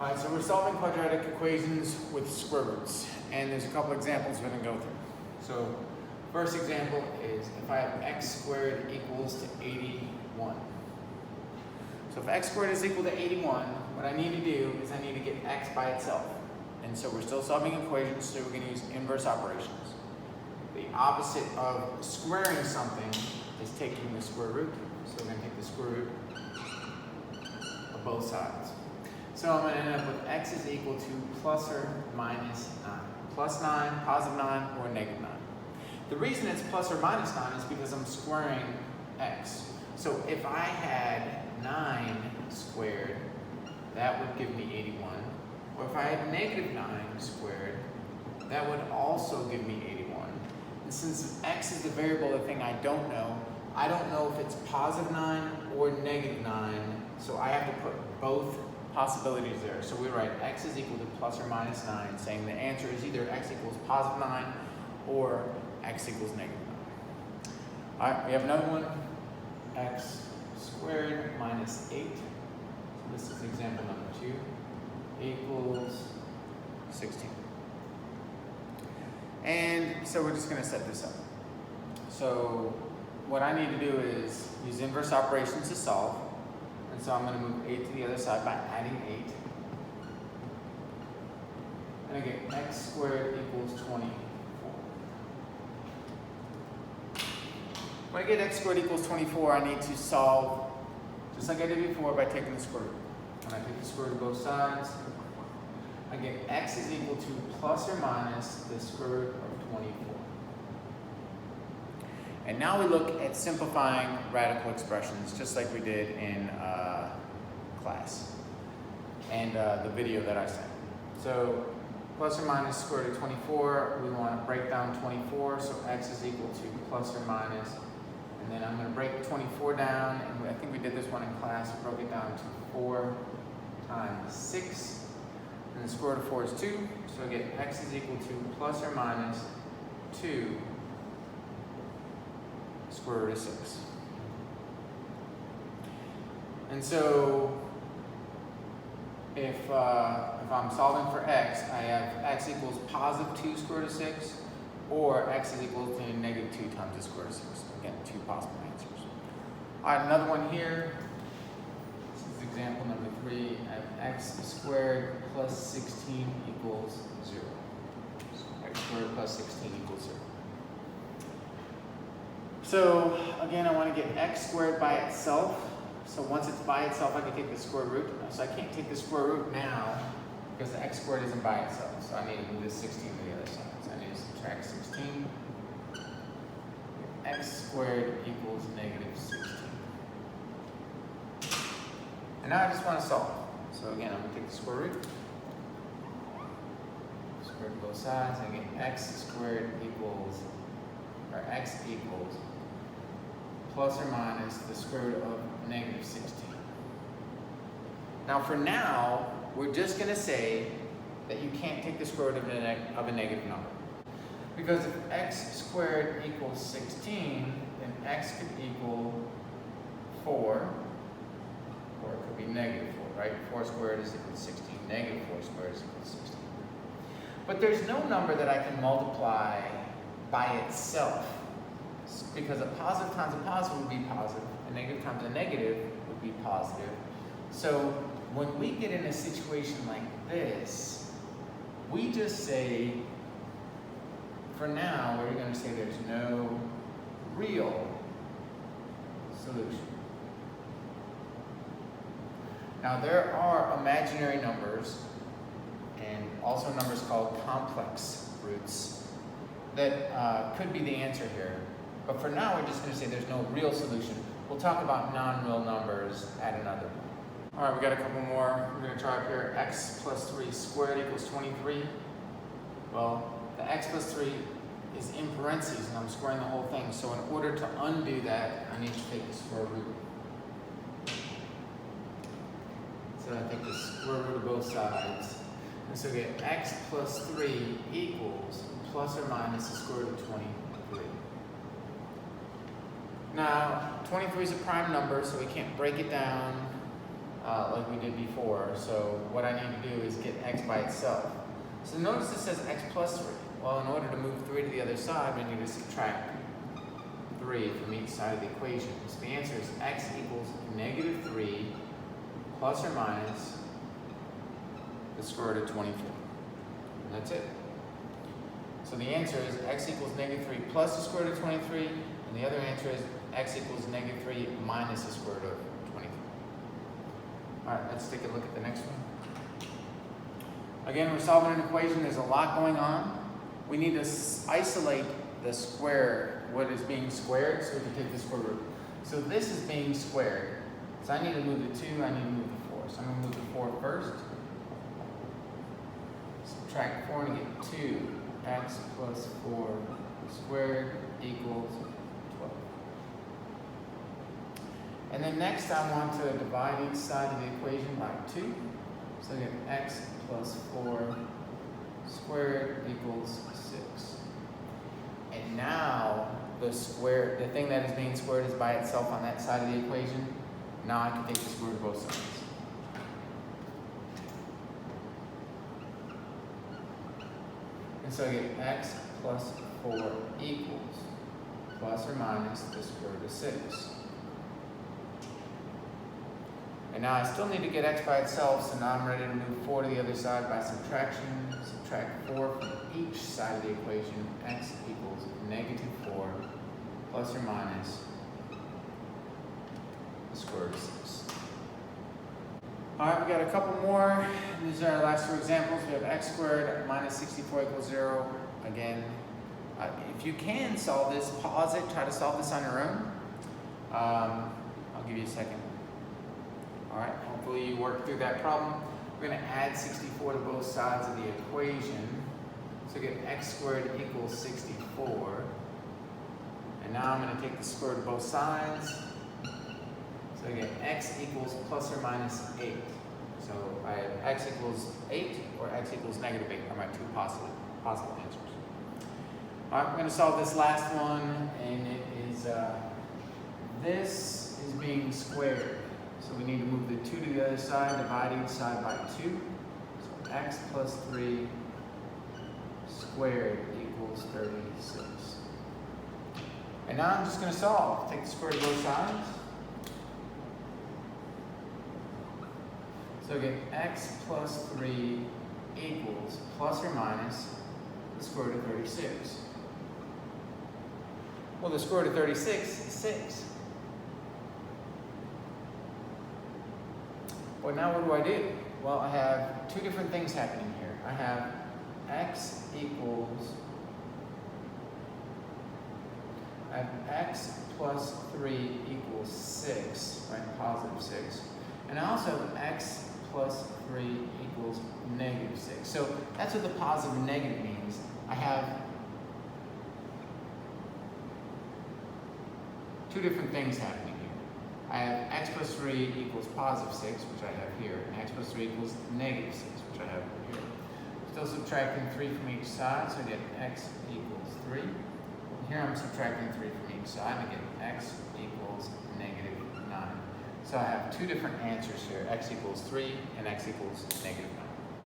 Alright, so we're solving quadratic equations with square roots, and there's a couple examples we're going to go through. So, first example is if I have x squared equals to 81. So if x squared is equal to 81, what I need to do is I need to get x by itself. And so we're still solving equations, so we're going to use inverse operations. The opposite of squaring something is taking the square root. So we're going to take the square root of both sides. So I'm going to end up with x is equal to plus or minus 9. Plus 9, positive 9, or negative 9. The reason it's plus or minus 9 is because I'm squaring x. So if I had 9 squared, that would give me 81. Or if I had negative 9 squared, that would also give me 81. And since x is the variable, the thing I don't know if it's positive 9 or negative 9, so I have to put both possibilities there. So we write x is equal to plus or minus 9, saying the answer is either x equals positive 9 or x equals negative 9. All right, we have another one, x squared minus 8. So this is example number 2, equals 16. And so we're just going to set this up. So what I need to do is use inverse operations to solve. And so I'm going to move 8 to the other side by adding 8. And I get x squared equals 24. When I get x squared equals 24, I need to solve, just like I did before, by taking the square root. When I take the square root of both sides, I get x is equal to plus or minus the square root of 24. And now we look at simplifying radical expressions, just like we did in class and the video that I sent. So plus or minus square root of 24, we want to break down 24, so x is equal to plus or minus. And then I'm going to break 24 down, and I think we did this one in class. We broke it down to 4 times 6. And the square root of 4 is 2, so I get x is equal to plus or minus 2 square root of 6. And so if I'm solving for x, I have x equals positive 2 square root of 6, or x is equal to negative 2 times the square root of 6. Again, 2 possible answers. All right, another one here. This is example number 3. I have x squared plus 16 equals 0. So x squared plus 16 equals 0. So again, I want to get x squared by itself. So once it's by itself, I can take the square root. So I can't take the square root now because the x squared isn't by itself. So I need to move this 16 to the other side. So I need to subtract 16. X squared equals negative 16. And now I just want to solve. So again, I'm going to take the square root. Square both sides. I get x squared equals, or x equals plus or minus the square root of negative 16. Now for now, we're just going to say that you can't take the square root of a negative number. Because if x squared equals 16, then x could equal 4, or it could be negative 4, right? 4 squared is equal to 16, negative 4 squared is equal to 16. But there's no number that I can multiply by itself, because a positive times a positive would be positive, a negative times a negative would be positive. So when we get in a situation like this, we just say, for now, we're going to say there's no real solution. Now there are imaginary numbers and also numbers called complex roots that could be the answer here. But for now, we're just going to say there's no real solution. We'll talk about non-real numbers at another point. All right, we got a couple more. We're going to try up here. X plus 3 squared equals 23. Well, the x plus 3 is in parentheses, and I'm squaring the whole thing. So in order to undo that, I need to take the square root. So I take the square root of both sides. And so we get x plus 3 equals plus or minus the square root of 23. Now, 23 is a prime number, so we can't break it down like we did before. So what I need to do is get x by itself. So notice it says x plus 3. Well, in order to move 3 to the other side, we need to subtract 3 from each side of the equation. So the answer is x equals negative 3 plus or minus the square root of 24. And that's it. So the answer is x equals negative 3 plus the square root of 23, and the other answer is x equals negative 3 minus the square root of 23. All right, let's take a look at the next one. Again, we're solving an equation. There's a lot going on. We need to isolate the square, what is being squared, so we can take the square root. So this is being squared. So I need to move the 2, I need to move the 4. So I'm going to move the 4 first. Subtract 4 and get 2x plus 4 squared equals 12. And then next I want to divide each side of the equation by 2. So I get x plus 4 squared equals 6. And now the thing that is being squared is by itself on that side of the equation. Now I can take the square root of both sides. And so I get x plus 4 equals plus or minus the square root of 6. And now I still need to get x by itself, so now I'm ready to move 4 to the other side by subtraction. Subtract 4 from each side of the equation. X equals negative 4 plus or minus the square root of 6. All right, we got a couple more. These are our last two examples. We have x squared minus 64 equals 0. Again, if you can solve this, pause it, try to solve this on your own. I'll give you a second. All right, hopefully you work through that problem. We're going to add 64 to both sides of the equation. So get x squared equals 64. And now I'm going to take the square root of both sides. So I get x equals plus or minus 8. So I have x equals 8 or x equals negative 8 are my two possible answers. All right, we're going to solve this last one, and it is, this is being squared. So we need to move the 2 to the other side, divide each side by 2. So x plus 3 squared equals 36. And now I'm just going to solve. Take the square root of both sides. So get x plus 3 equals plus or minus the square root of 36. Well, the square root of 36 is 6. Well, now what do I do? Well, I have two different things happening here. I have x plus 3 equals 6, right? Positive 6. And I also have x plus 3 equals negative 6. So that's what the positive and negative means. I have two different things happening here. I have x plus 3 equals positive 6, which I have here, and x plus 3 equals negative 6, which I have here. Still subtracting 3 from each side, so I get x equals 3. And here I'm subtracting 3 from each side, and I get x equals negative 9. So I have two different answers here, x equals 3 and x equals negative 9.